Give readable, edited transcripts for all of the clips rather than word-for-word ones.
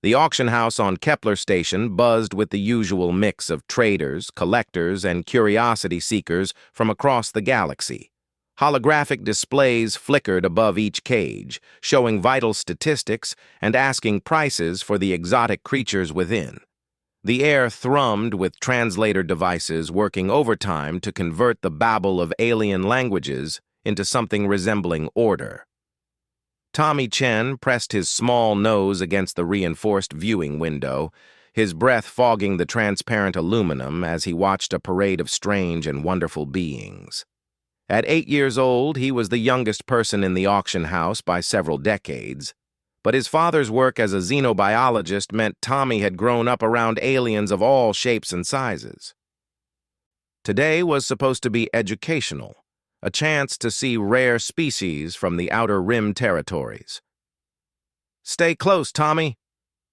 The auction house on Kepler Station buzzed with the usual mix of traders, collectors, and curiosity seekers from across the galaxy. Holographic displays flickered above each cage, showing vital statistics and asking prices for the exotic creatures within. The air thrummed with translator devices working overtime to convert the babble of alien languages into something resembling order. Tommy Chen pressed his small nose against the reinforced viewing window, his breath fogging the transparent aluminum as he watched a parade of strange and wonderful beings. At 8 years old, he was the youngest person in the auction house by several decades, but his father's work as a xenobiologist meant Tommy had grown up around aliens of all shapes and sizes. Today was supposed to be educational, a chance to see rare species from the Outer Rim territories. "Stay close, Tommy,"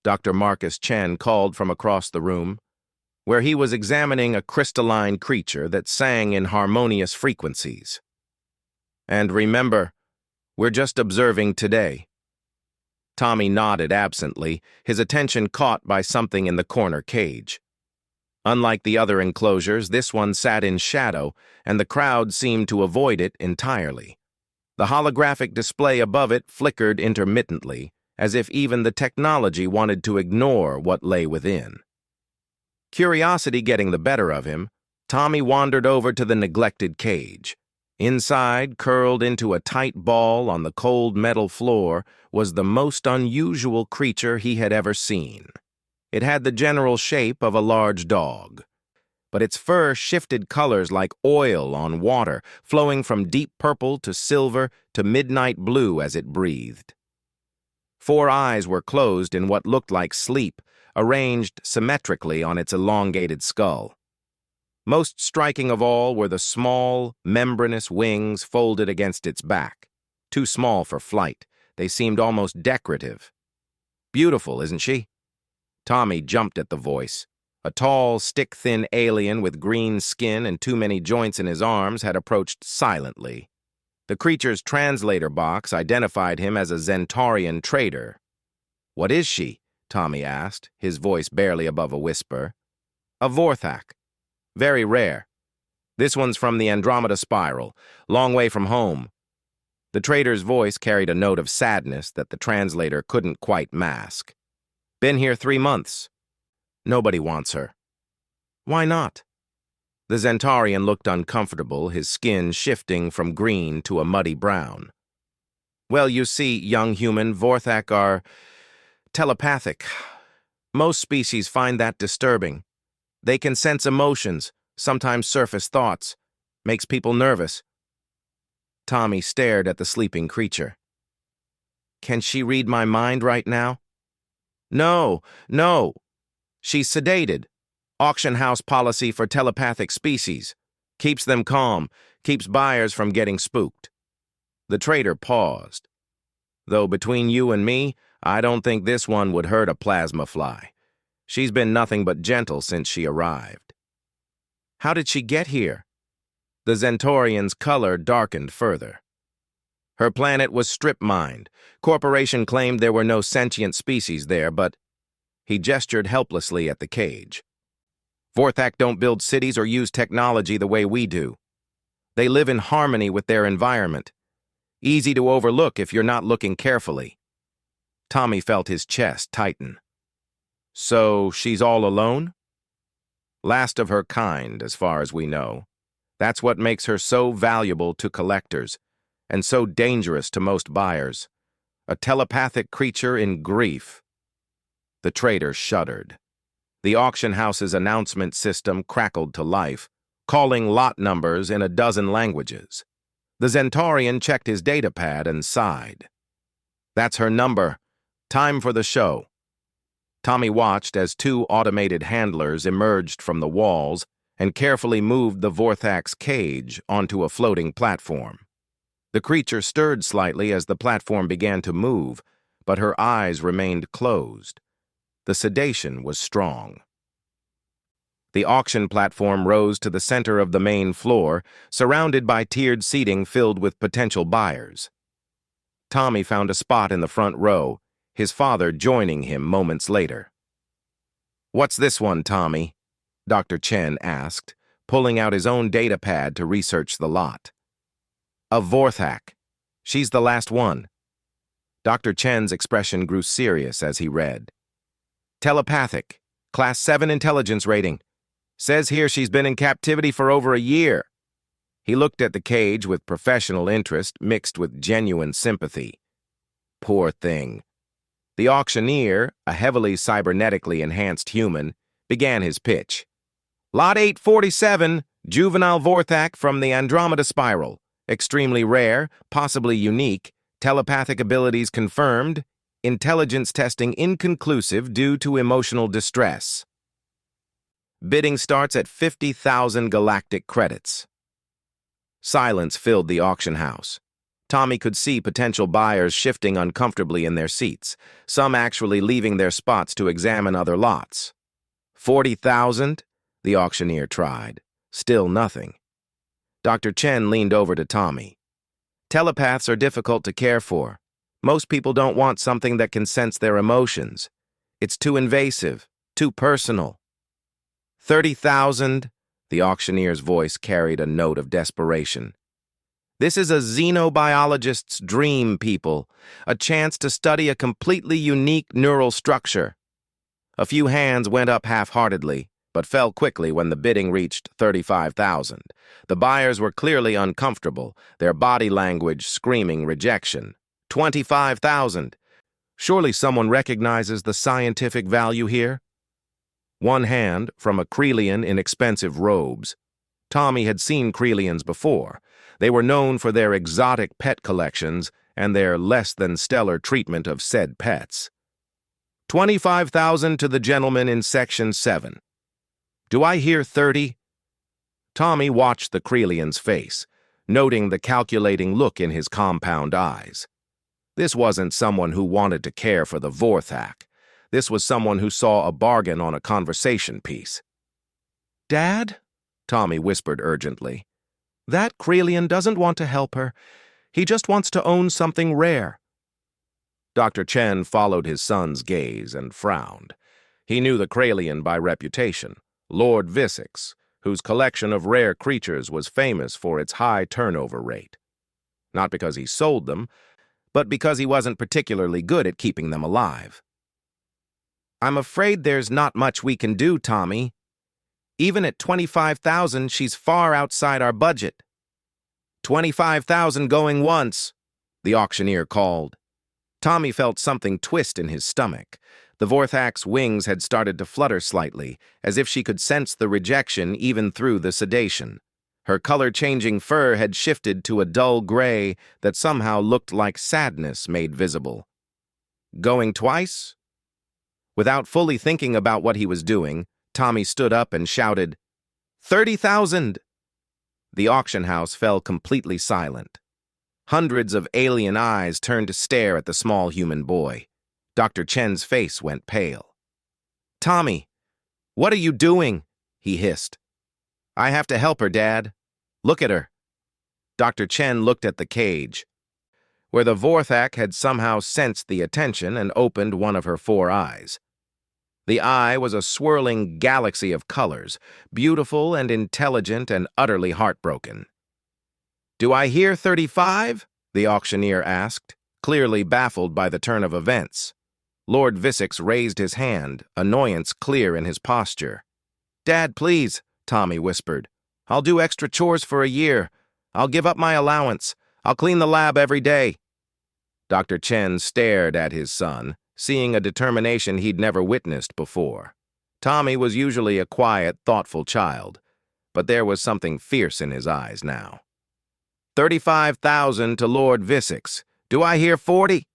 Dr. Marcus Chen called from across the room, where he was examining a crystalline creature that sang in harmonious frequencies. "And remember, we're just observing today." Tommy nodded absently, his attention caught by something in the corner cage. Unlike the other enclosures, this one sat in shadow, and the crowd seemed to avoid it entirely. The holographic display above it flickered intermittently, as if even the technology wanted to ignore what lay within. Curiosity getting the better of him, Tommy wandered over to the neglected cage. Inside, curled into a tight ball on the cold metal floor, was the most unusual creature he had ever seen. It had the general shape of a large dog, but its fur shifted colors like oil on water, flowing from deep purple to silver to midnight blue as it breathed. 4 eyes were closed in what looked like sleep, arranged symmetrically on its elongated skull. Most striking of all were the small, membranous wings folded against its back. Too small for flight, they seemed almost decorative. "Beautiful, isn't she?" Tommy jumped at the voice. A tall, stick-thin alien with green skin and too many joints in his arms had approached silently. The creature's translator box identified him as a Zentaurian trader. "What is she?" Tommy asked, his voice barely above a whisper. "A Vorthak. Very rare. This one's from the Andromeda Spiral, long way from home." The trader's voice carried a note of sadness that the translator couldn't quite mask. "Been here 3 months. Nobody wants her." "Why not?" The Zentaurian looked uncomfortable, his skin shifting from green to a muddy brown. "Well, you see, young human, Vorthak are telepathic. Most species find that disturbing. They can sense emotions, sometimes surface thoughts. Makes people nervous." Tommy stared at the sleeping creature. "Can she read my mind right now?" No. She's sedated. Auction house policy for telepathic species. Keeps them calm, keeps buyers from getting spooked." The trader paused. "Though between you and me, I don't think this one would hurt a plasma fly. She's been nothing but gentle since she arrived." "How did she get here?" The Zentaurian's color darkened further. "Her planet was strip-mined. Corporation claimed there were no sentient species there, but—" He gestured helplessly at the cage. "Vorthak don't build cities or use technology the way we do. They live in harmony with their environment. Easy to overlook if you're not looking carefully." Tommy felt his chest tighten. "So she's all alone?" "Last of her kind, as far as we know. That's what makes her so valuable to collectors, and so dangerous to most buyers. A telepathic creature in grief." The trader shuddered. The auction house's announcement system crackled to life, calling lot numbers in a dozen languages. The Zentaurian checked his datapad and sighed. "That's her number. Time for the show." Tommy watched as 2 automated handlers emerged from the walls and carefully moved the Vorthak's cage onto a floating platform. The creature stirred slightly as the platform began to move, but her eyes remained closed. The sedation was strong. The auction platform rose to the center of the main floor, surrounded by tiered seating filled with potential buyers. Tommy found a spot in the front row, his father joining him moments later. "What's this one, Tommy?" Dr. Chen asked, pulling out his own data pad to research the lot. "A Vorthak. She's the last one." Dr. Chen's expression grew serious as he read. "Telepathic. Class 7 intelligence rating. Says here she's been in captivity for over a year." He looked at the cage with professional interest mixed with genuine sympathy. Poor thing. The auctioneer, a heavily cybernetically enhanced human, began his pitch. "Lot 847, juvenile Vorthak from the Andromeda Spiral. Extremely rare, possibly unique, telepathic abilities confirmed, intelligence testing inconclusive due to emotional distress. Bidding starts at 50,000 galactic credits." Silence filled the auction house. Tommy could see potential buyers shifting uncomfortably in their seats, some actually leaving their spots to examine other lots. 40,000? The auctioneer tried. Still nothing. Dr. Chen leaned over to Tommy. "Telepaths are difficult to care for. Most people don't want something that can sense their emotions. It's too invasive, too personal." 30,000? The auctioneer's voice carried a note of desperation. "This is a xenobiologist's dream, people. A chance to study a completely unique neural structure." A few hands went up half-heartedly, but fell quickly when the bidding reached 35,000. The buyers were clearly uncomfortable, their body language screaming rejection. 25,000. Surely someone recognizes the scientific value here? One hand, from a Krelian in expensive robes. Tommy had seen Krelians before. They were known for their exotic pet collections and their less-than-stellar treatment of said pets. 25,000 to the gentleman in Section 7. Do I hear 30? Tommy watched the Krelian's face, noting the calculating look in his compound eyes. This wasn't someone who wanted to care for the Vorthak. This was someone who saw a bargain on a conversation piece. "Dad?" Tommy whispered urgently. "That Krelian doesn't want to help her. He just wants to own something rare." Dr. Chen followed his son's gaze and frowned. He knew the Krelian by reputation, Lord Vissix, whose collection of rare creatures was famous for its high turnover rate. Not because he sold them, but because he wasn't particularly good at keeping them alive. "I'm afraid there's not much we can do, Tommy. Even at 25,000, she's far outside our budget." 25,000 going once, the auctioneer called. Tommy felt something twist in his stomach. The Vorthak's wings had started to flutter slightly, as if she could sense the rejection even through the sedation. Her color-changing fur had shifted to a dull gray that somehow looked like sadness made visible. "Going twice?" Without fully thinking about what he was doing, Tommy stood up and shouted, 30,000! The auction house fell completely silent. Hundreds of alien eyes turned to stare at the small human boy. Dr. Chen's face went pale. "Tommy, what are you doing?" he hissed. "I have to help her, Dad. Look at her." Dr. Chen looked at the cage, where the Vorthak had somehow sensed the attention and opened one of her 4 eyes. The eye was a swirling galaxy of colors, beautiful and intelligent and utterly heartbroken. "Do I hear 35? The auctioneer asked, clearly baffled by the turn of events. Lord Vissix raised his hand, annoyance clear in his posture. "Dad, please," Tommy whispered. "I'll do extra chores for a year. I'll give up my allowance. I'll clean the lab every day." Dr. Chen stared at his son, seeing a determination he'd never witnessed before. Tommy was usually a quiet, thoughtful child, but there was something fierce in his eyes now. 35,000 to Lord Vissix. Do I hear 40?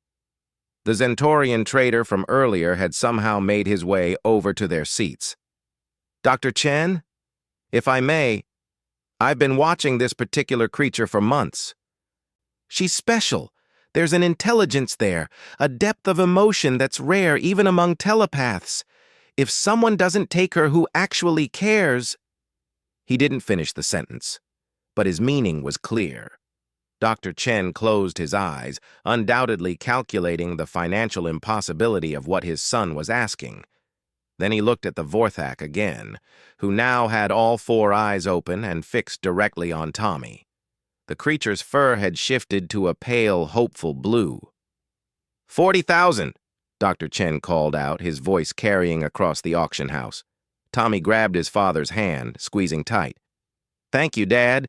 The Zentorian trader from earlier had somehow made his way over to their seats. "Dr. Chen, if I may, I've been watching this particular creature for months. She's special. There's an intelligence there, a depth of emotion that's rare even among telepaths. If someone doesn't take her who actually cares—" He didn't finish the sentence, but his meaning was clear. Dr. Chen closed his eyes, undoubtedly calculating the financial impossibility of what his son was asking. Then he looked at the Vorthak again, who now had all four eyes open and fixed directly on Tommy. The creature's fur had shifted to a pale, hopeful blue. 40,000, Dr. Chen called out, his voice carrying across the auction house. Tommy grabbed his father's hand, squeezing tight. Thank you, Dad.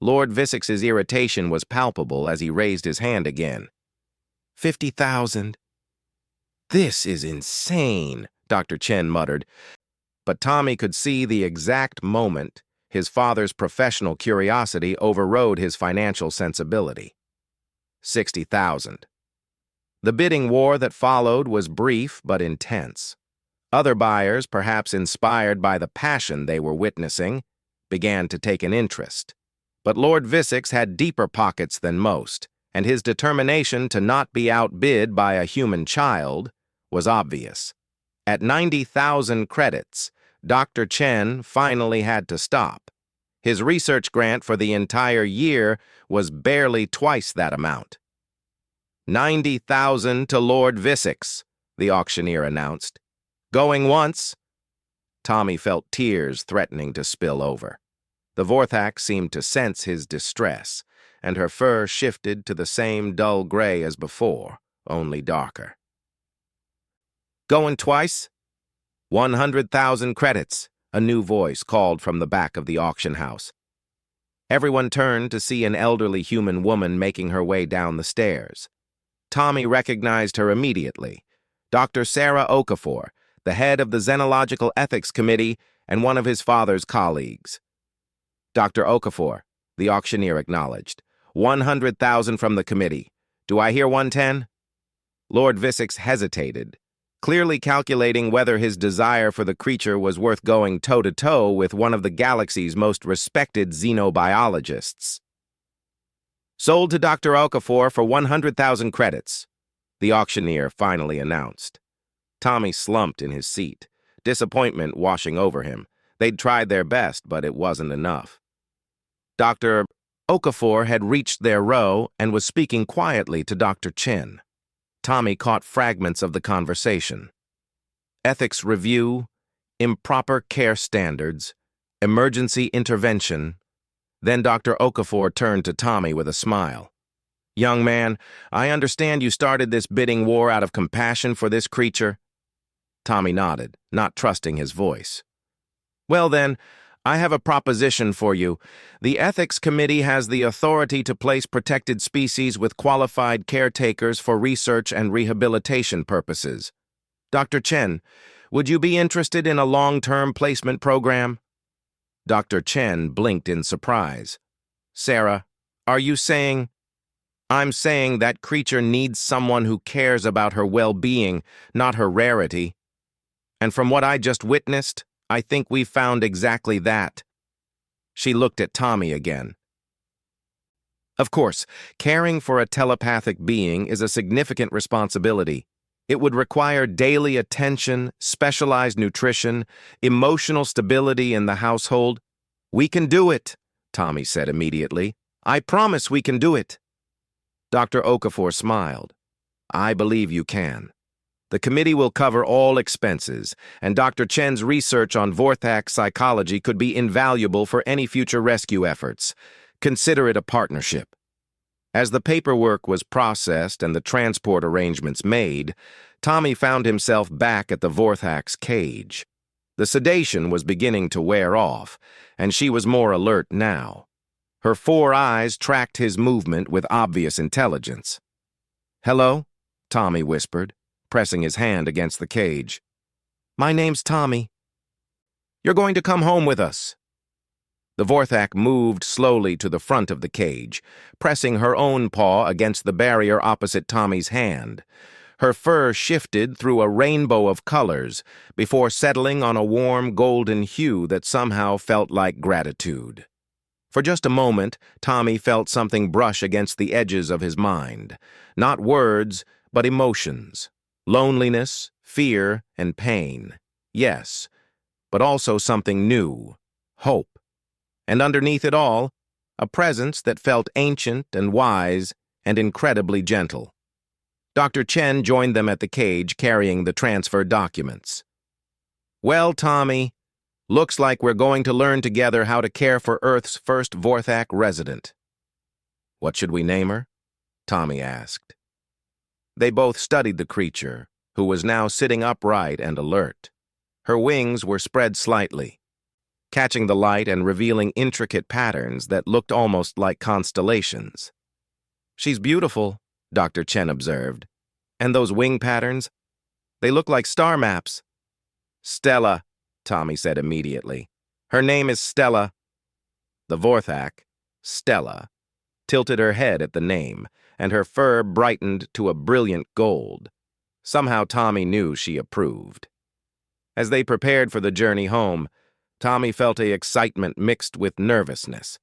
Lord Vissix's irritation was palpable as he raised his hand again. 50,000. This is insane, Dr. Chen muttered. But Tommy could see the exact moment his father's professional curiosity overrode his financial sensibility. 60,000. The bidding war that followed was brief but intense. Other buyers, perhaps inspired by the passion they were witnessing, began to take an interest. But Lord Vissix had deeper pockets than most, and his determination to not be outbid by a human child was obvious. At 90,000 credits, Dr. Chen finally had to stop. His research grant for the entire year was barely twice that amount. 90,000 to Lord Vissix, the auctioneer announced. Going once. Tommy felt tears threatening to spill over. The Vorthak seemed to sense his distress, and her fur shifted to the same dull gray as before, only darker. Going twice? 100,000 credits, a new voice called from the back of the auction house. Everyone turned to see an elderly human woman making her way down the stairs. Tommy recognized her immediately. Dr. Sarah Okafor, the head of the Xenological Ethics Committee and one of his father's colleagues. Dr. Okafor, the auctioneer acknowledged. 100,000 from the committee. Do I hear 110? Lord Vissix hesitated, clearly calculating whether his desire for the creature was worth going toe-to-toe with one of the galaxy's most respected xenobiologists. Sold to Dr. Okafor for 100,000 credits, the auctioneer finally announced. Tommy slumped in his seat, disappointment washing over him. They'd tried their best, but it wasn't enough. Dr. Okafor had reached their row and was speaking quietly to Dr. Chen. Tommy caught fragments of the conversation. Ethics review, improper care standards, emergency intervention. Then Dr. Okafor turned to Tommy with a smile. Young man, I understand you started this bidding war out of compassion for this creature. Tommy nodded, not trusting his voice. Well then, I have a proposition for you. The Ethics Committee has the authority to place protected species with qualified caretakers for research and rehabilitation purposes. Dr. Chen, would you be interested in a long-term placement program? Dr. Chen blinked in surprise. Sarah, are you saying? I'm saying that creature needs someone who cares about her well-being, not her rarity. And from what I just witnessed, I think we've found exactly that. She looked at Tommy again. Of course, caring for a telepathic being is a significant responsibility. It would require daily attention, specialized nutrition, emotional stability in the household. We can do it, Tommy said immediately. I promise we can do it. Dr. Okafor smiled. I believe you can. The committee will cover all expenses, and Dr. Chen's research on Vorthak psychology could be invaluable for any future rescue efforts. Consider it a partnership. As the paperwork was processed and the transport arrangements made, Tommy found himself back at the Vorthak's cage. The sedation was beginning to wear off, and she was more alert now. Her four eyes tracked his movement with obvious intelligence. Hello? Tommy whispered, pressing his hand against the cage. My name's Tommy. You're going to come home with us. The Vorthak moved slowly to the front of the cage, pressing her own paw against the barrier opposite Tommy's hand. Her fur shifted through a rainbow of colors before settling on a warm golden hue that somehow felt like gratitude. For just a moment, Tommy felt something brush against the edges of his mind. Not words, but emotions. Loneliness, fear, and pain. Yes, but also something new. Hope. And underneath it all, a presence that felt ancient and wise and incredibly gentle. Dr. Chen joined them at the cage carrying the transfer documents. "Well, Tommy, looks like we're going to learn together how to care for Earth's first Vorthak resident." "What should we name her?" Tommy asked. They both studied the creature, who was now sitting upright and alert. Her wings were spread slightly, catching the light and revealing intricate patterns that looked almost like constellations. "She's beautiful," Dr. Chen observed. "And those wing patterns? They look like star maps." "Stella," Tommy said immediately. "Her name is Stella." The Vorthak, Stella, tilted her head at the name, and her fur brightened to a brilliant gold. Somehow Tommy knew she approved. As they prepared for the journey home, Tommy felt an excitement mixed with nervousness.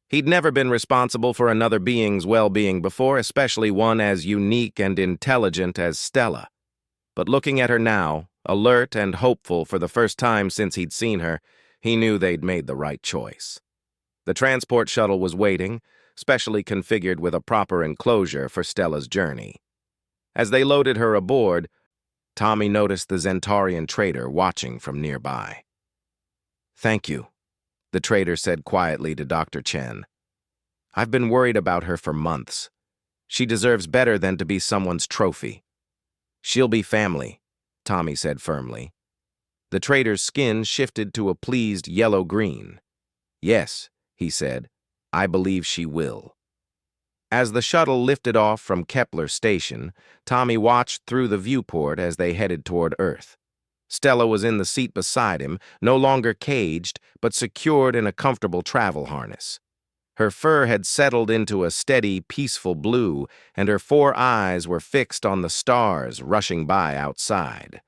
He'd never been responsible for another being's well-being before, especially one as unique and intelligent as Stella. But looking at her now, alert and hopeful for the first time since he'd seen her, he knew they'd made the right choice. The transport shuttle was waiting, specially configured with a proper enclosure for Stella's journey. As they loaded her aboard, Tommy noticed the Zentarian trader watching from nearby. "Thank you," the trader said quietly to Dr. Chen. "I've been worried about her for months. She deserves better than to be someone's trophy." "She'll be family," Tommy said firmly. The trader's skin shifted to a pleased yellow-green. "Yes," he said, "I believe she will." As the shuttle lifted off from Kepler Station, Tommy watched through the viewport as they headed toward Earth. Stella was in the seat beside him, no longer caged, but secured in a comfortable travel harness. Her fur had settled into a steady, peaceful blue, and her 4 eyes were fixed on the stars rushing by outside.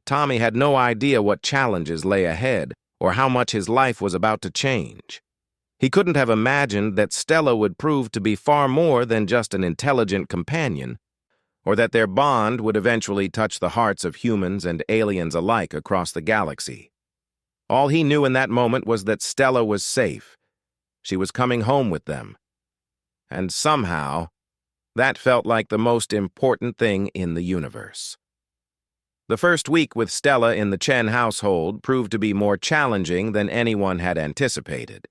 Tommy had no idea what challenges lay ahead or how much his life was about to change. He couldn't have imagined that Stella would prove to be far more than just an intelligent companion, or that their bond would eventually touch the hearts of humans and aliens alike across the galaxy. All he knew in that moment was that Stella was safe. She was coming home with them. And somehow, that felt like the most important thing in the universe. The first week with Stella in the Chen household proved to be more challenging than anyone had anticipated.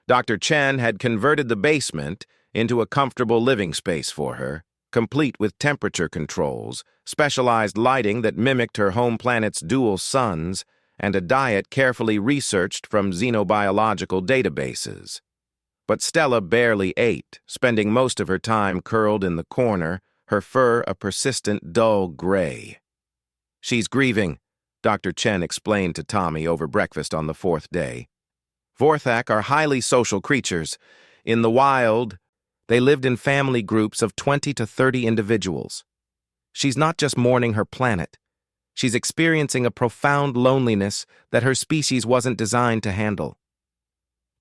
Dr. Chen had converted the basement into a comfortable living space for her, complete with temperature controls, specialized lighting that mimicked her home planet's dual suns, and a diet carefully researched from xenobiological databases. But Stella barely ate, spending most of her time curled in the corner, her fur a persistent dull gray. "She's grieving," Dr. Chen explained to Tommy over breakfast on the 4th day. "Vorthak are highly social creatures. In the wild, they lived in family groups of 20 to 30 individuals. She's not just mourning her planet. She's experiencing a profound loneliness that her species wasn't designed to handle."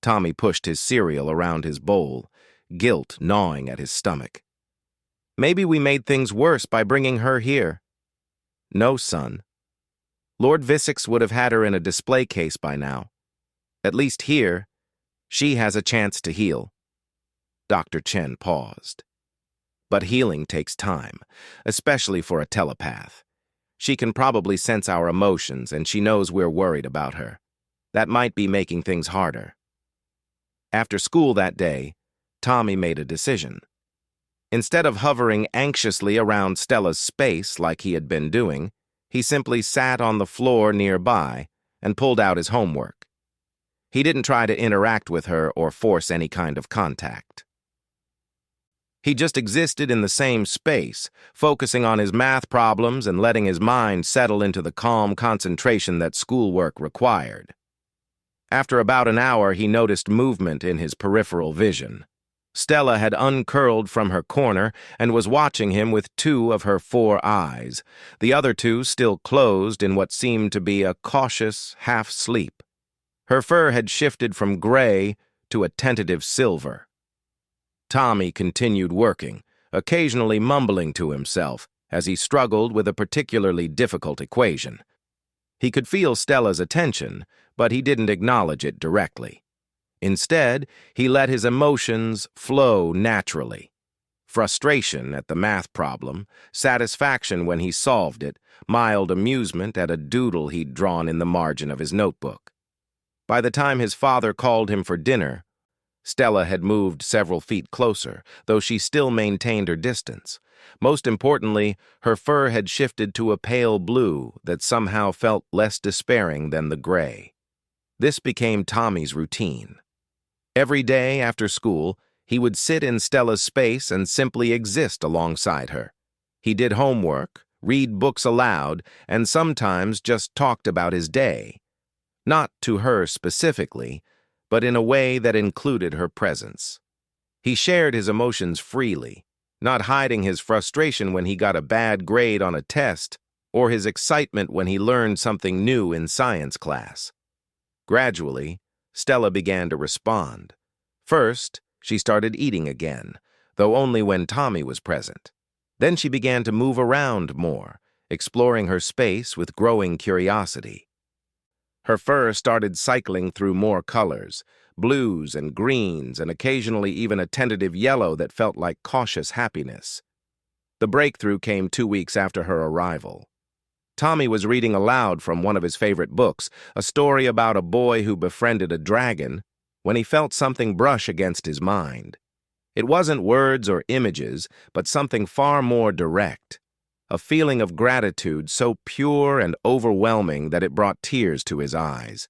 Tommy pushed his cereal around his bowl, guilt gnawing at his stomach. "Maybe we made things worse by bringing her here." "No, son. Lord Visix would have had her in a display case by now. At least here, she has a chance to heal." Dr. Chen paused. "But healing takes time, especially for a telepath. She can probably sense our emotions, and she knows we're worried about her. That might be making things harder." After school that day, Tommy made a decision. Instead of hovering anxiously around Stella's space like he had been doing, he simply sat on the floor nearby and pulled out his homework. He didn't try to interact with her or force any kind of contact. He just existed in the same space, focusing on his math problems and letting his mind settle into the calm concentration that schoolwork required. After about an hour, he noticed movement in his peripheral vision. Stella had uncurled from her corner and was watching him with 2 of her 4 eyes, the other 2 still closed in what seemed to be a cautious half-sleep. Her fur had shifted from gray to a tentative silver. Tommy continued working, occasionally mumbling to himself as he struggled with a particularly difficult equation. He could feel Stella's attention, but he didn't acknowledge it directly. Instead, he let his emotions flow naturally. Frustration at the math problem, satisfaction when he solved it, mild amusement at a doodle he'd drawn in the margin of his notebook. By the time his father called him for dinner, Stella had moved several feet closer, though she still maintained her distance. Most importantly, her fur had shifted to a pale blue that somehow felt less despairing than the gray. This became Tommy's routine. Every day after school, he would sit in Stella's space and simply exist alongside her. He did homework, read books aloud, and sometimes just talked about his day. Not to her specifically, but in a way that included her presence. He shared his emotions freely, not hiding his frustration when he got a bad grade on a test or his excitement when he learned something new in science class. Gradually, Stella began to respond. First, she started eating again, though only when Tommy was present. Then she began to move around more, exploring her space with growing curiosity. Her fur started cycling through more colors, blues and greens, and occasionally even a tentative yellow that felt like cautious happiness. The breakthrough came 2 weeks after her arrival. Tommy was reading aloud from one of his favorite books, a story about a boy who befriended a dragon, when he felt something brush against his mind. It wasn't words or images, but something far more direct. A feeling of gratitude so pure and overwhelming that it brought tears to his eyes.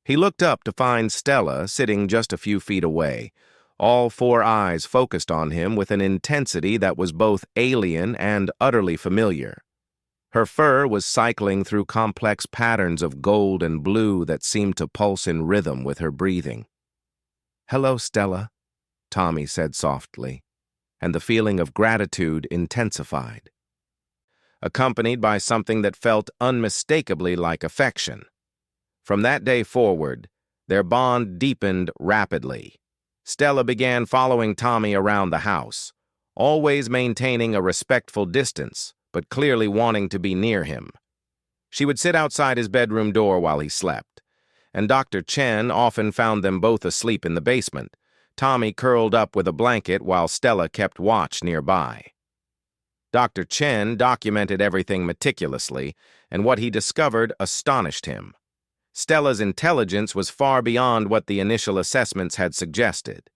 He looked up to find Stella sitting just a few feet away, all 4 eyes focused on him with an intensity that was both alien and utterly familiar. Her fur was cycling through complex patterns of gold and blue that seemed to pulse in rhythm with her breathing. "Hello, Stella," Tommy said softly, and the feeling of gratitude intensified, accompanied by something that felt unmistakably like affection. From that day forward, their bond deepened rapidly. Stella began following Tommy around the house, always maintaining a respectful distance, but clearly wanting to be near him. She would sit outside his bedroom door while he slept, and Dr. Chen often found them both asleep in the basement, Tommy curled up with a blanket while Stella kept watch nearby. Dr. Chen documented everything meticulously, and what he discovered astonished him. Stella's intelligence was far beyond what the initial assessments had suggested.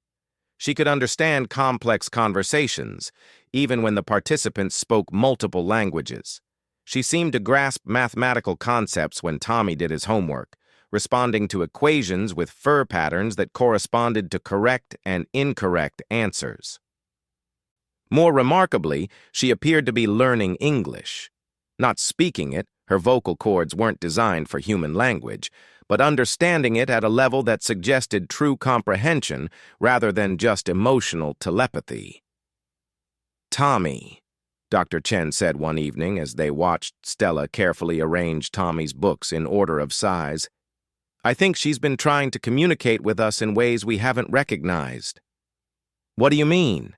She could understand complex conversations, even when the participants spoke multiple languages. She seemed to grasp mathematical concepts when Tommy did his homework, responding to equations with fur patterns that corresponded to correct and incorrect answers. More remarkably, she appeared to be learning English. Not speaking it, her vocal cords weren't designed for human language, but understanding it at a level that suggested true comprehension rather than just emotional telepathy. "Tommy," Dr. Chen said one evening as they watched Stella carefully arrange Tommy's books in order of size, "I think she's been trying to communicate with us in ways we haven't recognized." "What do you mean?"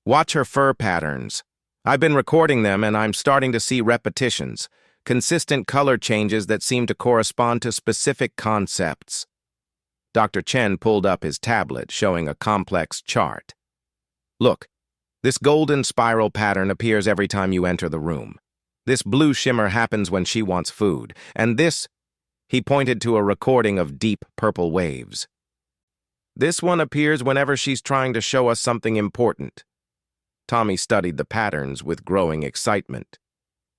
"Watch her fur patterns. I've been recording them and I'm starting to see repetitions, consistent color changes that seem to correspond to specific concepts." Dr. Chen pulled up his tablet, showing a complex chart. "Look, this golden spiral pattern appears every time you enter the room. This blue shimmer happens when she wants food, and this," he pointed to a recording of deep purple waves. "This one appears whenever she's trying to show us something important." Tommy studied the patterns with growing excitement.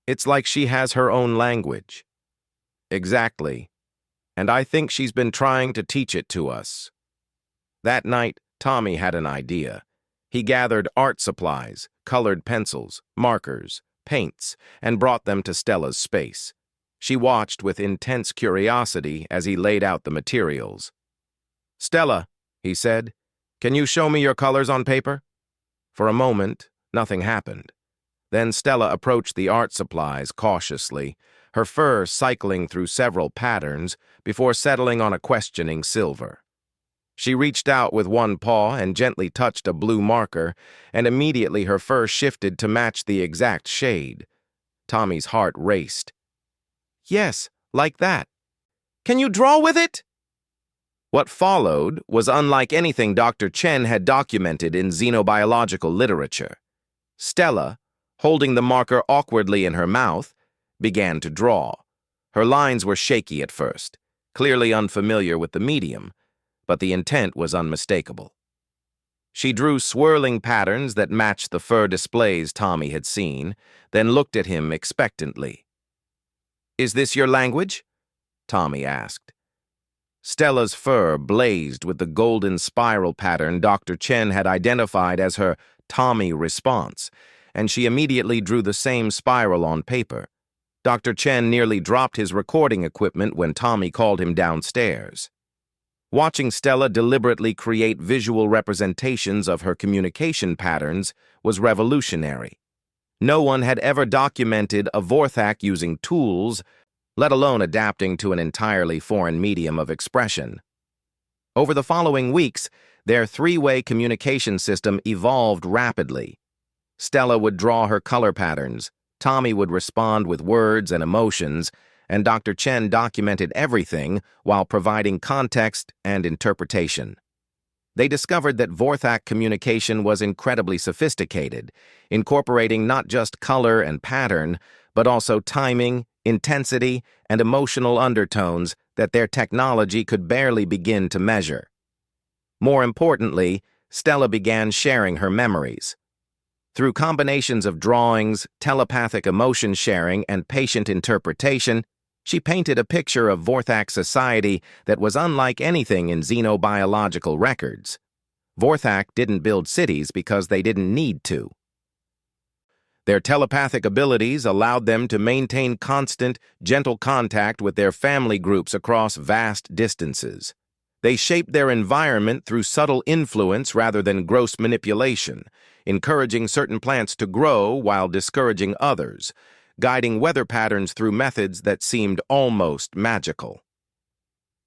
"It's like she has her own language." "Exactly. And I think she's been trying to teach it to us." That night, Tommy had an idea. He gathered art supplies, colored pencils, markers, paints, and brought them to Stella's space. She watched with intense curiosity as he laid out the materials. "Stella," he said, "can you show me your colors on paper?" For a moment, nothing happened. Then Stella approached the art supplies cautiously, her fur cycling through several patterns before settling on a questioning silver. She reached out with one paw and gently touched a blue marker, and immediately her fur shifted to match the exact shade. Tommy's heart raced. "Yes, like that. Can you draw with it?" What followed was unlike anything Dr. Chen had documented in xenobiological literature. Stella, holding the marker awkwardly in her mouth, began to draw. Her lines were shaky at first, clearly unfamiliar with the medium, but the intent was unmistakable. She drew swirling patterns that matched the fur displays Tommy had seen, then looked at him expectantly. "Is this your language?" Tommy asked. Stella's fur blazed with the golden spiral pattern Dr. Chen had identified as her Tommy response, and she immediately drew the same spiral on paper. Dr. Chen nearly dropped his recording equipment when Tommy called him downstairs. Watching Stella deliberately create visual representations of her communication patterns was revolutionary. No one had ever documented a Vorthak using tools, let alone adapting to an entirely foreign medium of expression. Over the following weeks, their three-way communication system evolved rapidly. Stella would draw her color patterns, Tommy would respond with words and emotions, and Dr. Chen documented everything while providing context and interpretation. They discovered that Vorthak communication was incredibly sophisticated, incorporating not just color and pattern, but also timing, intensity, and emotional undertones that their technology could barely begin to measure. More importantly, Stella began sharing her memories. Through combinations of drawings, telepathic emotion sharing, and patient interpretation, she painted a picture of Vorthak society that was unlike anything in xenobiological records. Vorthak didn't build cities because they didn't need to. Their telepathic abilities allowed them to maintain constant, gentle contact with their family groups across vast distances. They shaped their environment through subtle influence rather than gross manipulation, encouraging certain plants to grow while discouraging others, guiding weather patterns through methods that seemed almost magical.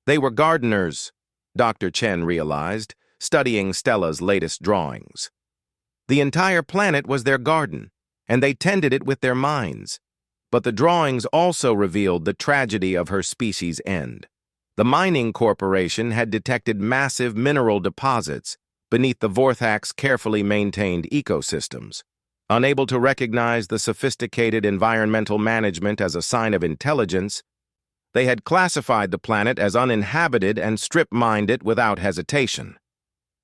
They were gardeners, Dr. Chen realized, studying Stella's latest drawings. The entire planet was their garden, and they tended it with their minds. But the drawings also revealed the tragedy of her species' end. The mining corporation had detected massive mineral deposits beneath the Vorthak's carefully maintained ecosystems. Unable to recognize the sophisticated environmental management as a sign of intelligence, they had classified the planet as uninhabited and strip-mined it without hesitation.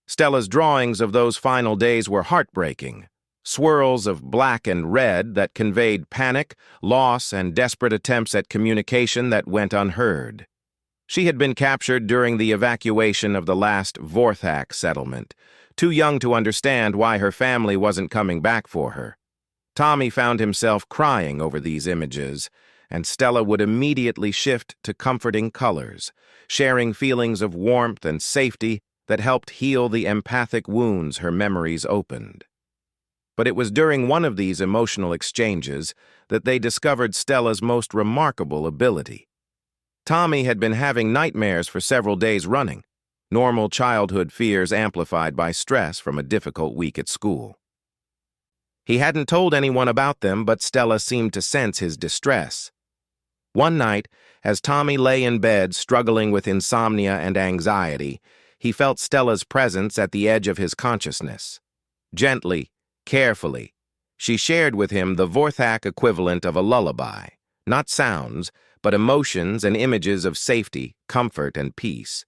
Stella's drawings of those final days were heartbreaking, swirls of black and red that conveyed panic, loss, and desperate attempts at communication that went unheard. She had been captured during the evacuation of the last Vorthak settlement, too young to understand why her family wasn't coming back for her. Tommy found himself crying over these images, and Stella would immediately shift to comforting colors, sharing feelings of warmth and safety that helped heal the empathic wounds her memories opened. But it was during one of these emotional exchanges that they discovered Stella's most remarkable ability. Tommy had been having nightmares for several days running, normal childhood fears amplified by stress from a difficult week at school. He hadn't told anyone about them, but Stella seemed to sense his distress. One night, as Tommy lay in bed struggling with insomnia and anxiety, he felt Stella's presence at the edge of his consciousness. Gently, carefully, she shared with him the Vorthak equivalent of a lullaby, not sounds, but emotions and images of safety, comfort, and peace.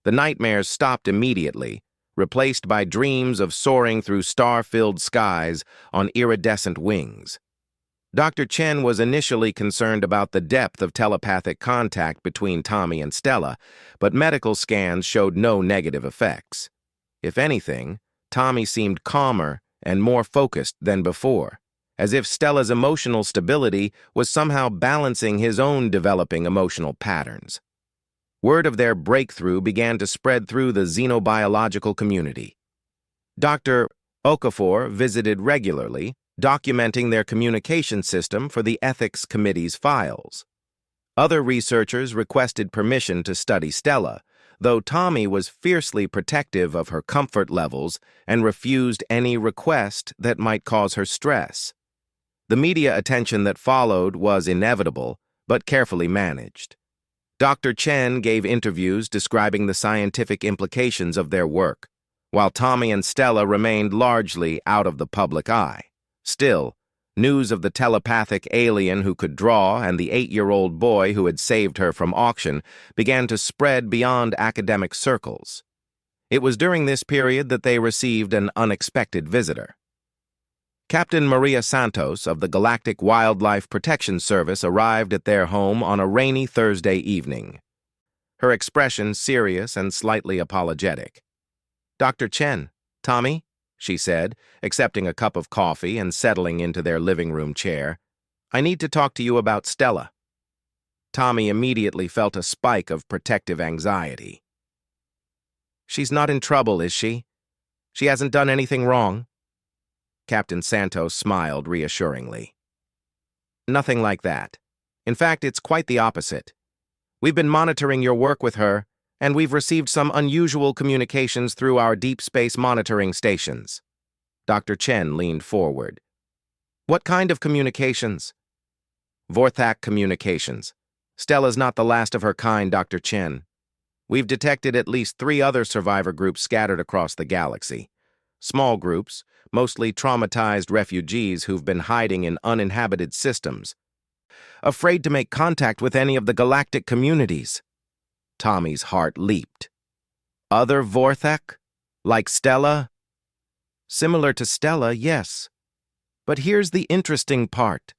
The nightmares stopped immediately, replaced by dreams of soaring through star-filled skies on iridescent wings. Dr. Chen was initially concerned about the depth of telepathic contact between Tommy and Stella, but medical scans showed no negative effects. If anything, Tommy seemed calmer and more focused than before, as if Stella's emotional stability was somehow balancing his own developing emotional patterns. Word of their breakthrough began to spread through the xenobiological community. Dr. Okafor visited regularly, documenting their communication system for the Ethics Committee's files. Other researchers requested permission to study Stella, though Tommy was fiercely protective of her comfort levels and refused any request that might cause her stress. The media attention that followed was inevitable, but carefully managed. Dr. Chen gave interviews describing the scientific implications of their work, while Tommy and Stella remained largely out of the public eye. Still, news of the telepathic alien who could draw and the 8-year-old boy who had saved her from auction began to spread beyond academic circles. It was during this period that they received an unexpected visitor. Captain Maria Santos of the Galactic Wildlife Protection Service arrived at their home on a rainy Thursday evening, her expression serious and slightly apologetic. "Dr. Chen, Tommy," she said, accepting a cup of coffee and settling into their living room chair, "I need to talk to you about Stella." Tommy immediately felt a spike of protective anxiety. "She's not in trouble, is she? She hasn't done anything wrong?" Captain Santos smiled reassuringly. "Nothing like that. In fact, it's quite the opposite. We've been monitoring your work with her, and we've received some unusual communications through our deep space monitoring stations." Dr. Chen leaned forward. "What kind of communications?" "Vorthak communications. Stella's not the last of her kind, Dr. Chen. We've detected at least 3 other survivor groups scattered across the galaxy. Small groups, mostly traumatized refugees who've been hiding in uninhabited systems, afraid to make contact with any of the galactic communities." Tommy's heart leaped. "Other Vorthak? Like Stella?" "Similar to Stella, yes. But here's the interesting part.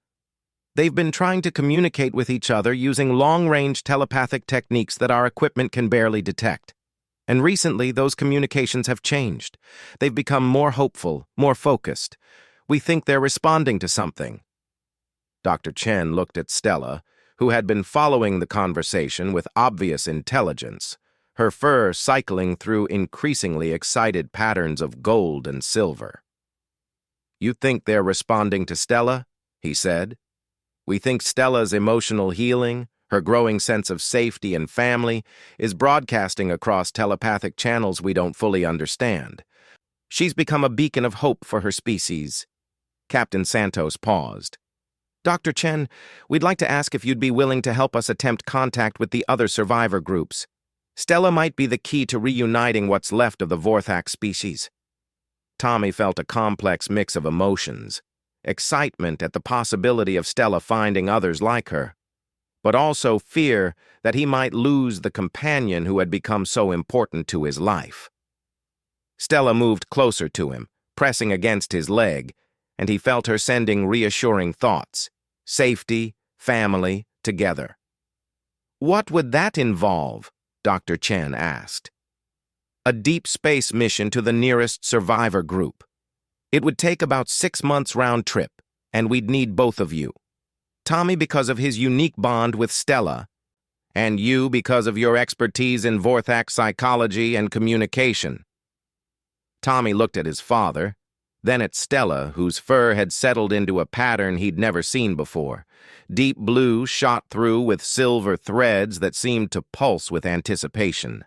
They've been trying to communicate with each other using long-range telepathic techniques that our equipment can barely detect. And recently, those communications have changed. They've become more hopeful, more focused. We think they're responding to something." Dr. Chen looked at Stella, who had been following the conversation with obvious intelligence, her fur cycling through increasingly excited patterns of gold and silver. "You think they're responding to Stella?" he said. "We think Stella's emotional healing, her growing sense of safety and family, is broadcasting across telepathic channels we don't fully understand. She's become a beacon of hope for her species." Captain Santos paused. "Dr. Chen, we'd like to ask if you'd be willing to help us attempt contact with the other survivor groups. Stella might be the key to reuniting what's left of the Vorthak species." Tommy felt a complex mix of emotions: excitement at the possibility of Stella finding others like her, but also fear that he might lose the companion who had become so important to his life. Stella moved closer to him, pressing against his leg, and he felt her sending reassuring thoughts: safety, family, together. "What would that involve?" Dr. Chen asked. "A deep space mission to the nearest survivor group. It would take about 6 months round trip, and we'd need both of you. Tommy because of his unique bond with Stella, and you because of your expertise in Vorthak psychology and communication." Tommy looked at his father, then at Stella, whose fur had settled into a pattern he'd never seen before, deep blue shot through with silver threads that seemed to pulse with anticipation.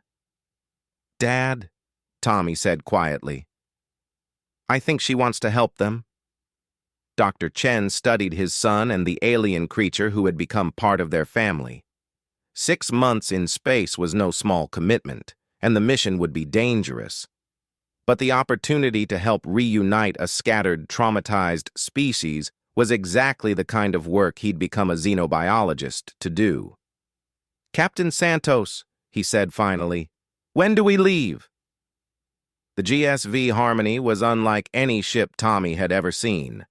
"Dad," Tommy said quietly, "I think she wants to help them." Dr. Chen studied his son and the alien creature who had become part of their family. 6 months in space was no small commitment, and the mission would be dangerous. But the opportunity to help reunite a scattered, traumatized species was exactly the kind of work he'd become a xenobiologist to do. "Captain Santos," he said finally, "when do we leave?" The GSV Harmony was unlike any ship Tommy had ever seen.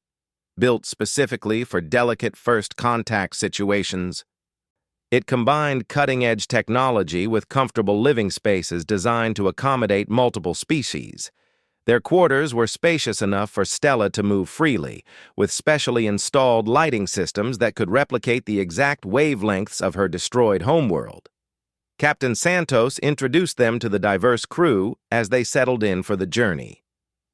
Built specifically for delicate first contact situations, it combined cutting-edge technology with comfortable living spaces designed to accommodate multiple species. Their quarters were spacious enough for Stella to move freely, with specially installed lighting systems that could replicate the exact wavelengths of her destroyed homeworld. Captain Santos introduced them to the diverse crew as they settled in for the journey.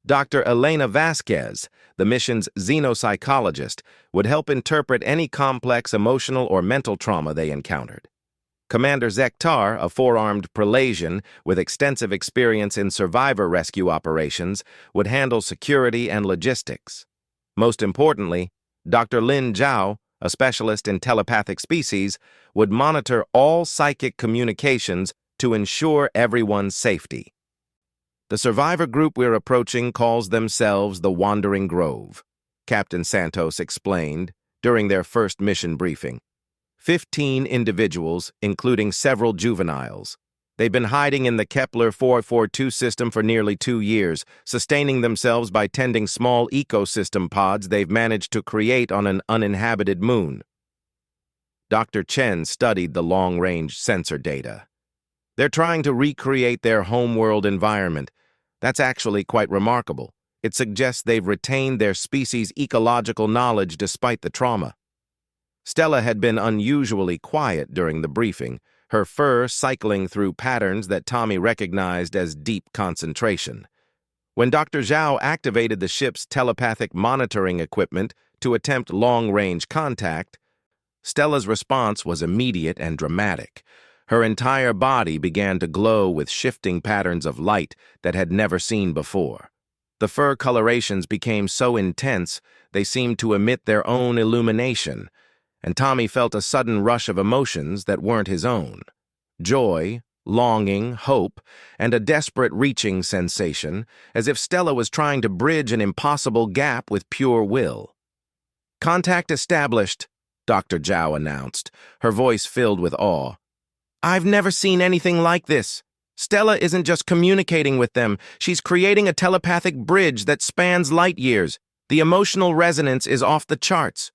Dr. Elena Vasquez, the mission's xenopsychologist, would help interpret any complex emotional or mental trauma they encountered. Commander Zektar, a 4-armed Prelasian with extensive experience in survivor rescue operations, would handle security and logistics. Most importantly, Dr. Lin Zhao, a specialist in telepathic species, would monitor all psychic communications to ensure everyone's safety. The survivor group we're approaching calls themselves the Wandering Grove, Captain Santos explained during their first mission briefing. 15 individuals, including several juveniles. They've been hiding in the Kepler 442 system for nearly 2 years, sustaining themselves by tending small ecosystem pods they've managed to create on an uninhabited moon. Dr. Chen studied the long-range sensor data. They're trying to recreate their homeworld environment. That's actually quite remarkable. It suggests they've retained their species' ecological knowledge despite the trauma. Stella had been unusually quiet during the briefing, her fur cycling through patterns that Tommy recognized as deep concentration. When Dr. Zhao activated the ship's telepathic monitoring equipment to attempt long-range contact, Stella's response was immediate and dramatic. Her entire body began to glow with shifting patterns of light that had never seen before. The fur colorations became so intense they seemed to emit their own illumination, and Tommy felt a sudden rush of emotions that weren't his own. Joy, longing, hope, and a desperate reaching sensation, as if Stella was trying to bridge an impossible gap with pure will. "Contact established," Dr. Zhao announced, her voice filled with awe. "I've never seen anything like this. Stella isn't just communicating with them, she's creating a telepathic bridge that spans light years. The emotional resonance is off the charts."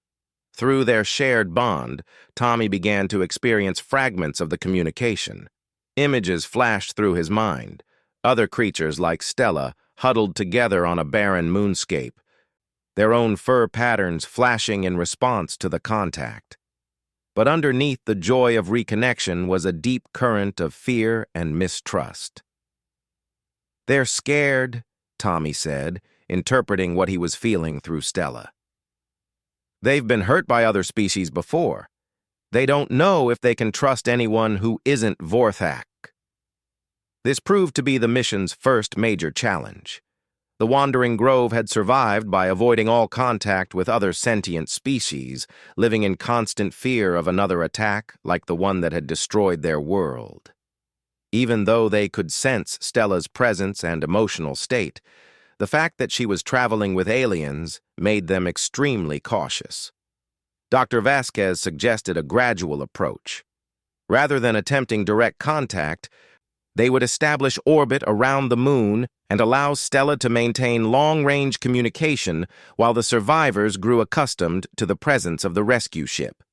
Through their shared bond, Tommy began to experience fragments of the communication. Images flashed through his mind. Other creatures like Stella huddled together on a barren moonscape, their own fur patterns flashing in response to the contact. But underneath the joy of reconnection was a deep current of fear and mistrust. "They're scared," Tommy said, interpreting what he was feeling through Stella. "They've been hurt by other species before. They don't know if they can trust anyone who isn't Vorthak." This proved to be the mission's first major challenge. The Wandering Grove had survived by avoiding all contact with other sentient species, living in constant fear of another attack like the one that had destroyed their world. Even though they could sense Stella's presence and emotional state, the fact that she was traveling with aliens made them extremely cautious. Dr. Vasquez suggested a gradual approach. Rather than attempting direct contact, they would establish orbit around the moon and allow Stella to maintain long-range communication while the survivors grew accustomed to the presence of the rescue ship.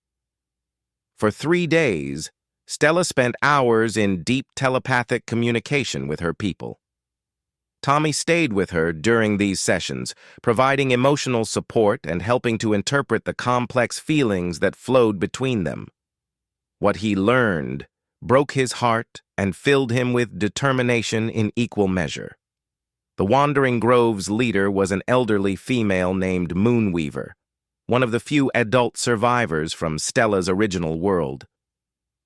For 3 days, Stella spent hours in deep telepathic communication with her people. Tommy stayed with her during these sessions, providing emotional support and helping to interpret the complex feelings that flowed between them. What he learned broke his heart and filled him with determination in equal measure. The Wandering Grove's leader was an elderly female named Moonweaver, one of the few adult survivors from Stella's original world.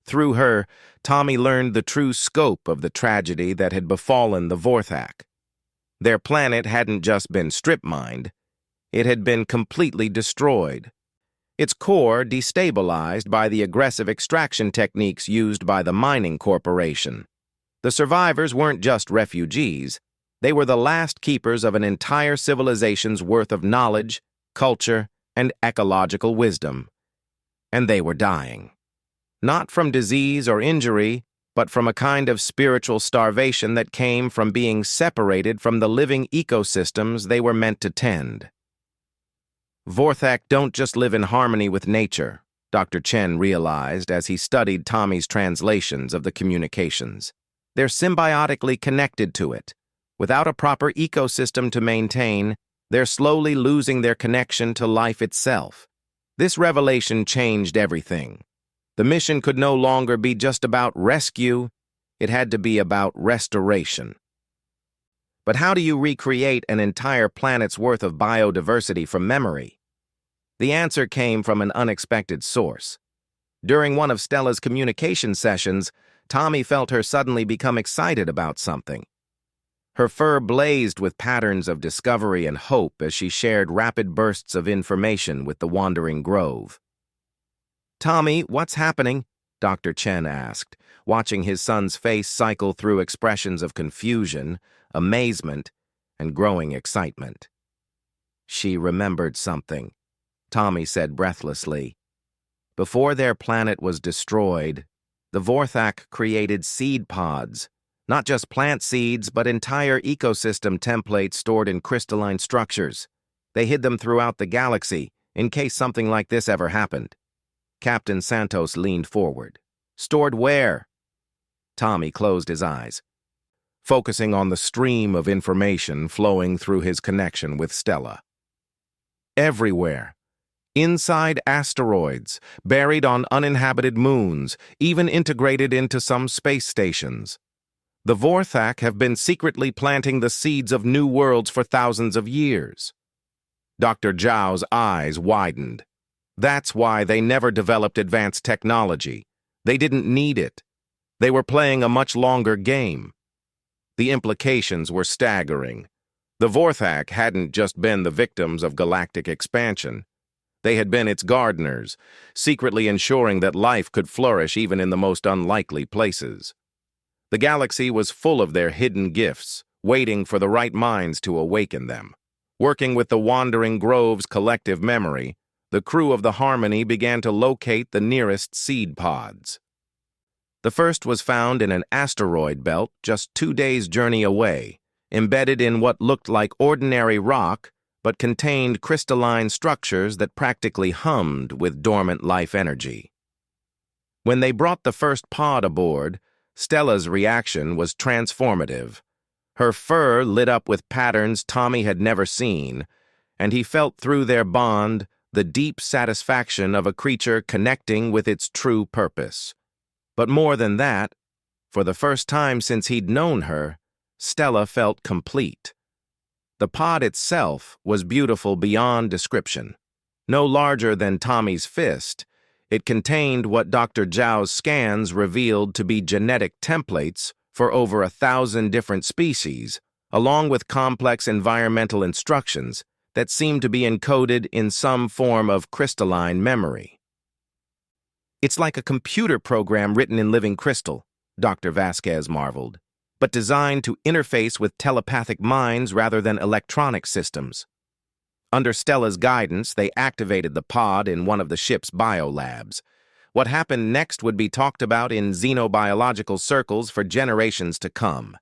Through her, Tommy learned the true scope of the tragedy that had befallen the Vorthak. Their planet hadn't just been strip-mined, it had been completely destroyed. Its core destabilized by the aggressive extraction techniques used by the mining corporation. The survivors weren't just refugees, they were the last keepers of an entire civilization's worth of knowledge, culture, and ecological wisdom. And they were dying. Not from disease or injury, but from a kind of spiritual starvation that came from being separated from the living ecosystems they were meant to tend. Vorthak don't just live in harmony with nature, Dr. Chen realized as he studied Tommy's translations of the communications. They're symbiotically connected to it. Without a proper ecosystem to maintain, they're slowly losing their connection to life itself. This revelation changed everything. The mission could no longer be just about rescue, it had to be about restoration. But how do you recreate an entire planet's worth of biodiversity from memory? The answer came from an unexpected source. During one of Stella's communication sessions, Tommy felt her suddenly become excited about something. Her fur blazed with patterns of discovery and hope as she shared rapid bursts of information with the Wandering Grove. "Tommy, what's happening?" Dr. Chen asked, watching his son's face cycle through expressions of confusion, amazement, and growing excitement. "She remembered something," Tommy said breathlessly. "Before their planet was destroyed, the Vorthak created seed pods, not just plant seeds, but entire ecosystem templates stored in crystalline structures. They hid them throughout the galaxy, in case something like this ever happened." Captain Santos leaned forward. "Stored where?" Tommy closed his eyes, focusing on the stream of information flowing through his connection with Stella. "Everywhere. Inside asteroids, buried on uninhabited moons, even integrated into some space stations. The Vorthak have been secretly planting the seeds of new worlds for thousands of years." Dr. Zhao's eyes widened. "That's why they never developed advanced technology. They didn't need it. They were playing a much longer game." The implications were staggering. The Vorthak hadn't just been the victims of galactic expansion. They had been its gardeners, secretly ensuring that life could flourish even in the most unlikely places. The galaxy was full of their hidden gifts, waiting for the right minds to awaken them. Working with the Wandering Grove's collective memory, the crew of the Harmony began to locate the nearest seed pods. The first was found in an asteroid belt just 2 days' journey away, embedded in what looked like ordinary rock, but contained crystalline structures that practically hummed with dormant life energy. When they brought the first pod aboard, Stella's reaction was transformative. Her fur lit up with patterns Tommy had never seen, and he felt through their bond the deep satisfaction of a creature connecting with its true purpose. But more than that, for the first time since he'd known her, Stella felt complete. The pod itself was beautiful beyond description. No larger than Tommy's fist, it contained what Dr. Zhao's scans revealed to be genetic templates for over 1,000 different species, along with complex environmental instructions that seemed to be encoded in some form of crystalline memory. "It's like a computer program written in living crystal," Dr. Vasquez marveled, "but designed to interface with telepathic minds rather than electronic systems." Under Stella's guidance, they activated the pod in one of the ship's biolabs. What happened next would be talked about in xenobiological circles for generations to come.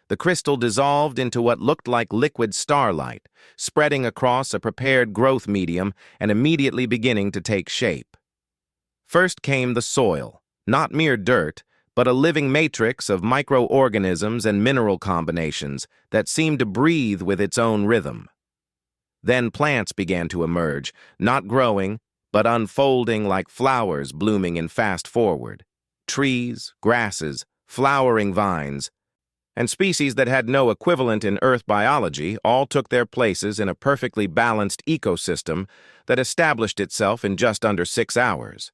The crystal dissolved into what looked like liquid starlight, spreading across a prepared growth medium and immediately beginning to take shape. First came the soil, not mere dirt, but a living matrix of microorganisms and mineral combinations that seemed to breathe with its own rhythm. Then plants began to emerge, not growing, but unfolding like flowers blooming in fast forward. Trees, grasses, flowering vines, and species that had no equivalent in Earth biology all took their places in a perfectly balanced ecosystem that established itself in just under 6 hours.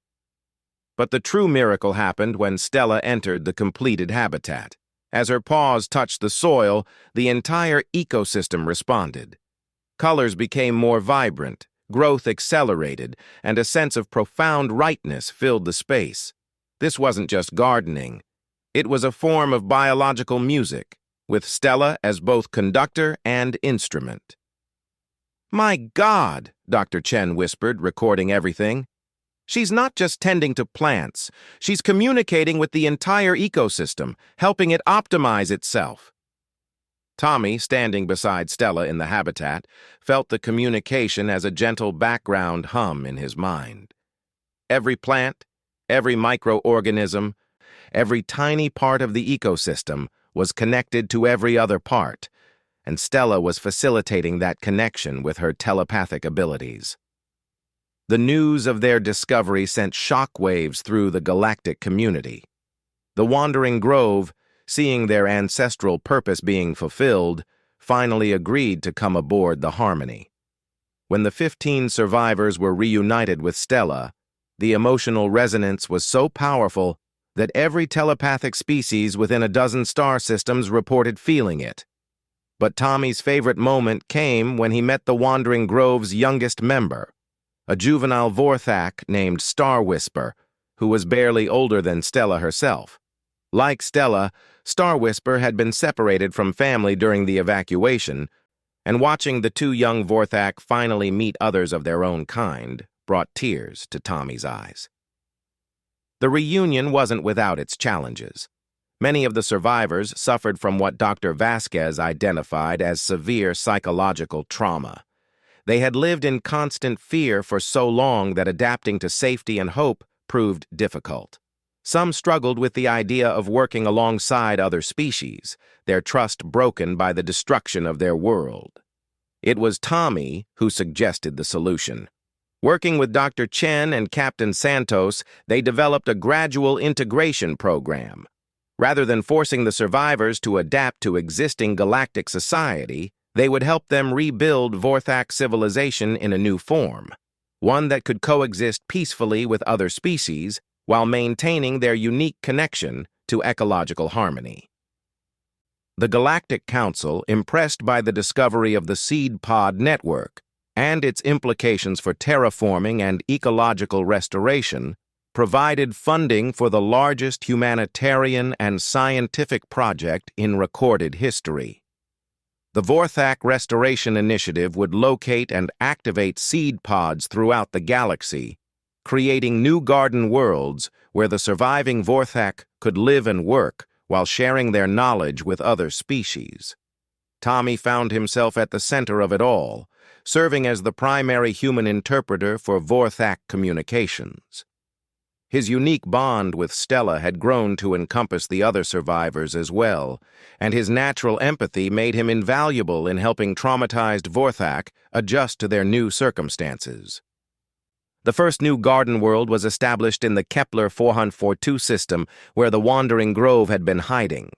But the true miracle happened when Stella entered the completed habitat. As her paws touched the soil, the entire ecosystem responded. Colors became more vibrant, growth accelerated, and a sense of profound rightness filled the space. This wasn't just gardening. It was a form of biological music, with Stella as both conductor and instrument. "My God," Dr. Chen whispered, recording everything. "She's not just tending to plants. She's communicating with the entire ecosystem, helping it optimize itself." Tommy, standing beside Stella in the habitat, felt the communication as a gentle background hum in his mind. Every plant, every microorganism, every tiny part of the ecosystem was connected to every other part, and Stella was facilitating that connection with her telepathic abilities. The news of their discovery sent shockwaves through the galactic community. The Wandering Grove, seeing their ancestral purpose being fulfilled, finally agreed to come aboard the Harmony. When the 15 survivors were reunited with Stella, the emotional resonance was so powerful that every telepathic species within a dozen star systems reported feeling it. But Tommy's favorite moment came when he met the Wandering Grove's youngest member, a juvenile Vorthak named Star Whisper, who was barely older than Stella herself. Like Stella, Star Whisper had been separated from family during the evacuation, and watching the two young Vorthak finally meet others of their own kind brought tears to Tommy's eyes. The reunion wasn't without its challenges. Many of the survivors suffered from what Dr. Vasquez identified as severe psychological trauma. They had lived in constant fear for so long that adapting to safety and hope proved difficult. Some struggled with the idea of working alongside other species, their trust broken by the destruction of their world. It was Tommy who suggested the solution. Working with Dr. Chen and Captain Santos, they developed a gradual integration program. Rather than forcing the survivors to adapt to existing galactic society, they would help them rebuild Vorthak civilization in a new form, one that could coexist peacefully with other species while maintaining their unique connection to ecological harmony. The Galactic Council, impressed by the discovery of the Seed Pod network and its implications for terraforming and ecological restoration, provided funding for the largest humanitarian and scientific project in recorded history. The Vorthak Restoration Initiative would locate and activate seed pods throughout the galaxy, creating new garden worlds where the surviving Vorthak could live and work while sharing their knowledge with other species. Tommy found himself at the center of it all, serving as the primary human interpreter for Vorthak communications. His unique bond with Stella had grown to encompass the other survivors as well, and his natural empathy made him invaluable in helping traumatized Vorthak adjust to their new circumstances. The first new garden world was established in the Kepler 442 system, where the Wandering Grove had been hiding.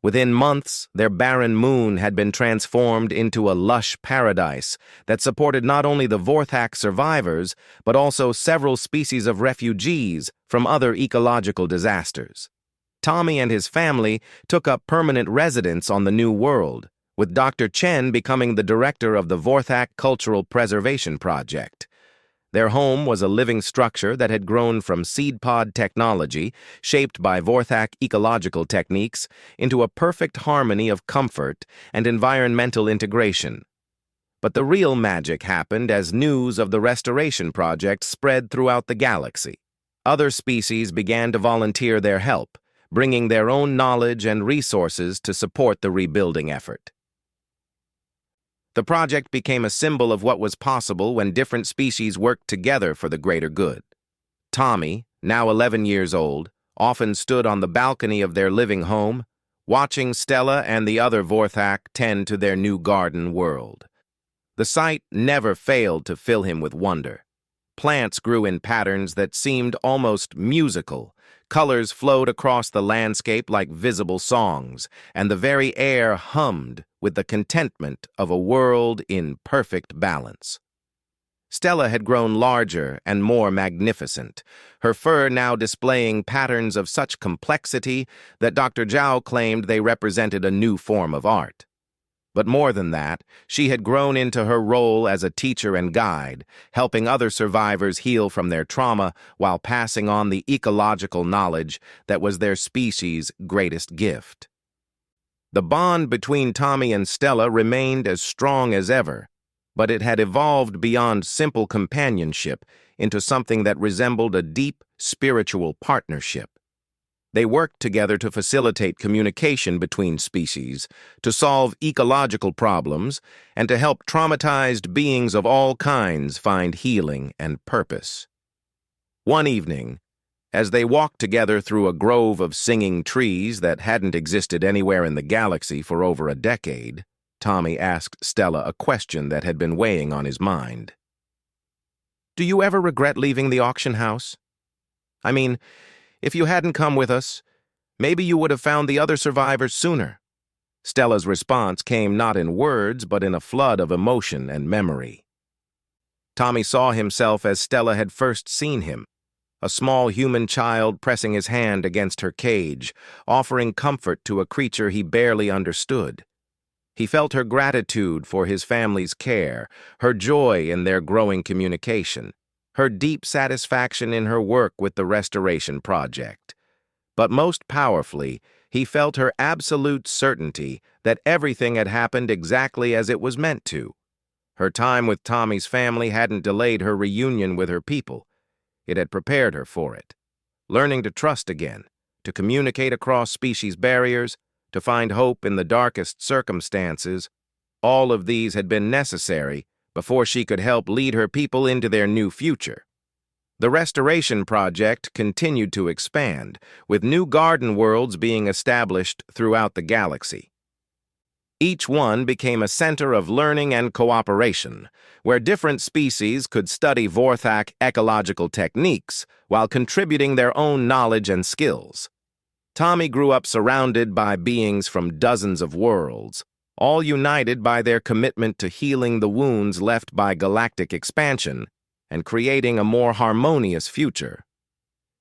Within months, their barren moon had been transformed into a lush paradise that supported not only the Vorthak survivors, but also several species of refugees from other ecological disasters. Tommy and his family took up permanent residence on the new world, with Dr. Chen becoming the director of the Vorthak Cultural Preservation Project. Their home was a living structure that had grown from seed pod technology, shaped by Vorthak ecological techniques, into a perfect harmony of comfort and environmental integration. But the real magic happened as news of the restoration project spread throughout the galaxy. Other species began to volunteer their help, bringing their own knowledge and resources to support the rebuilding effort. The project became a symbol of what was possible when different species worked together for the greater good. Tommy, now 11 years old, often stood on the balcony of their living home, watching Stella and the other Vorthak tend to their new garden world. The sight never failed to fill him with wonder. Plants grew in patterns that seemed almost musical. Colors flowed across the landscape like visible songs, and the very air hummed with the contentment of a world in perfect balance. Stella had grown larger and more magnificent, her fur now displaying patterns of such complexity that Dr. Zhao claimed they represented a new form of art. But more than that, she had grown into her role as a teacher and guide, helping other survivors heal from their trauma while passing on the ecological knowledge that was their species' greatest gift. The bond between Tommy and Stella remained as strong as ever, but it had evolved beyond simple companionship into something that resembled a deep spiritual partnership. They worked together to facilitate communication between species, to solve ecological problems, and to help traumatized beings of all kinds find healing and purpose. One evening, as they walked together through a grove of singing trees that hadn't existed anywhere in the galaxy for over a decade, Tommy asked Stella a question that had been weighing on his mind. "Do you ever regret leaving the auction house? I mean, if you hadn't come with us, maybe you would have found the other survivors sooner." Stella's response came not in words, but in a flood of emotion and memory. Tommy saw himself as Stella had first seen him, a small human child pressing his hand against her cage, offering comfort to a creature he barely understood. He felt her gratitude for his family's care, her joy in their growing communication, her deep satisfaction in her work with the restoration project. But most powerfully, he felt her absolute certainty that everything had happened exactly as it was meant to. Her time with Tommy's family hadn't delayed her reunion with her people. It had prepared her for it. Learning to trust again, to communicate across species barriers, to find hope in the darkest circumstances, all of these had been necessary before she could help lead her people into their new future. The restoration project continued to expand, with new garden worlds being established throughout the galaxy. Each one became a center of learning and cooperation, where different species could study Vorthak ecological techniques while contributing their own knowledge and skills. Tommy grew up surrounded by beings from dozens of worlds, all united by their commitment to healing the wounds left by galactic expansion and creating a more harmonious future.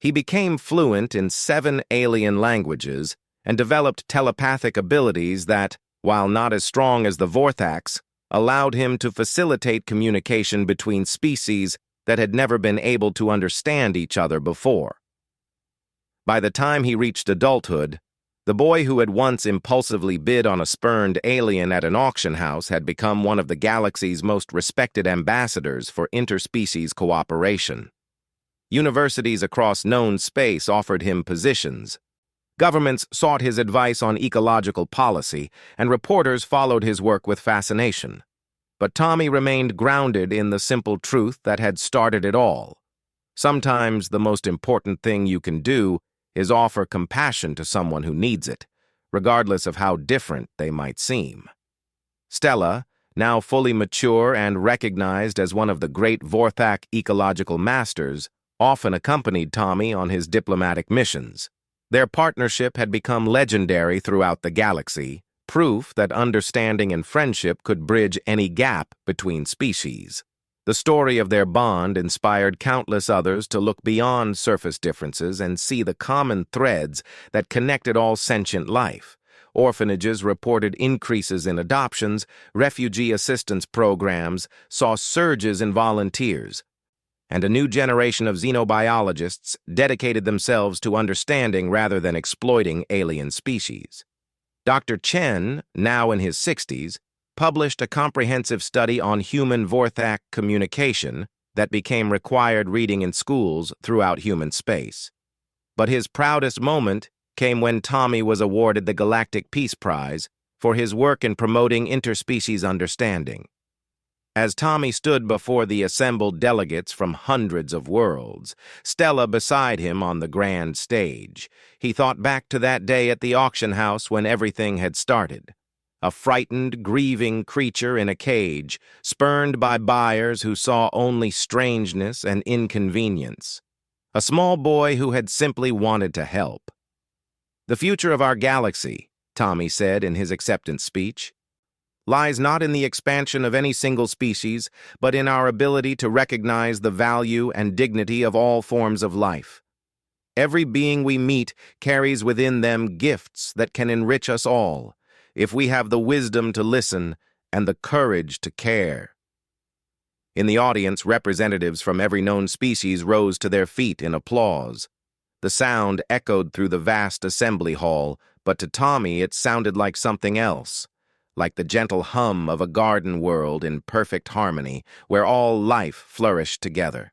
He became fluent in 7 alien languages and developed telepathic abilities that, while not as strong as the Vorthaks, allowed him to facilitate communication between species that had never been able to understand each other before. By the time he reached adulthood, the boy who had once impulsively bid on a spurned alien at an auction house had become one of the galaxy's most respected ambassadors for interspecies cooperation. Universities across known space offered him positions. Governments sought his advice on ecological policy, and reporters followed his work with fascination. But Tommy remained grounded in the simple truth that had started it all. Sometimes the most important thing you can do is offer compassion to someone who needs it, regardless of how different they might seem. Stella, now fully mature and recognized as one of the great Vorthak ecological masters, often accompanied Tommy on his diplomatic missions. Their partnership had become legendary throughout the galaxy, proof that understanding and friendship could bridge any gap between species. The story of their bond inspired countless others to look beyond surface differences and see the common threads that connected all sentient life. Orphanages reported increases in adoptions, refugee assistance programs saw surges in volunteers, and a new generation of xenobiologists dedicated themselves to understanding rather than exploiting alien species. Dr. Chen, now in his 60s, published a comprehensive study on human Vorthak communication that became required reading in schools throughout human space. But his proudest moment came when Tommy was awarded the Galactic Peace Prize for his work in promoting interspecies understanding. As Tommy stood before the assembled delegates from hundreds of worlds, Stella beside him on the grand stage, he thought back to that day at the auction house when everything had started. A frightened, grieving creature in a cage, spurned by buyers who saw only strangeness and inconvenience. A small boy who had simply wanted to help. "The future of our galaxy," Tommy said in his acceptance speech, "lies not in the expansion of any single species, but in our ability to recognize the value and dignity of all forms of life. Every being we meet carries within them gifts that can enrich us all, if we have the wisdom to listen and the courage to care." In the audience, representatives from every known species rose to their feet in applause. The sound echoed through the vast assembly hall, but to Tommy it sounded like something else, like the gentle hum of a garden world in perfect harmony, where all life flourished together.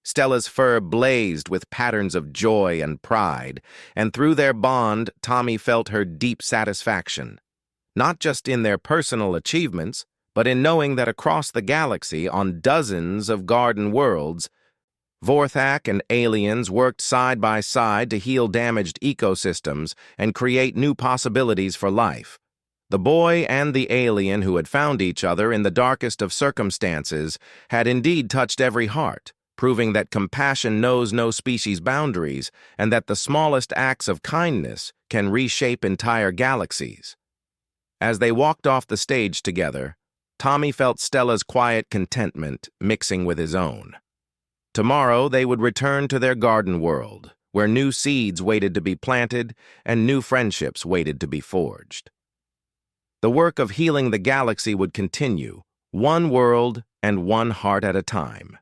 Stella's fur blazed with patterns of joy and pride, and through their bond, Tommy felt her deep satisfaction. Not just in their personal achievements, but in knowing that across the galaxy, on dozens of garden worlds, Vorthak and aliens worked side by side to heal damaged ecosystems and create new possibilities for life. The boy and the alien who had found each other in the darkest of circumstances had indeed touched every heart, proving that compassion knows no species boundaries and that the smallest acts of kindness can reshape entire galaxies. As they walked off the stage together, Tommy felt Stella's quiet contentment mixing with his own. Tomorrow they would return to their garden world, where new seeds waited to be planted and new friendships waited to be forged. The work of healing the galaxy would continue, one world and one heart at a time.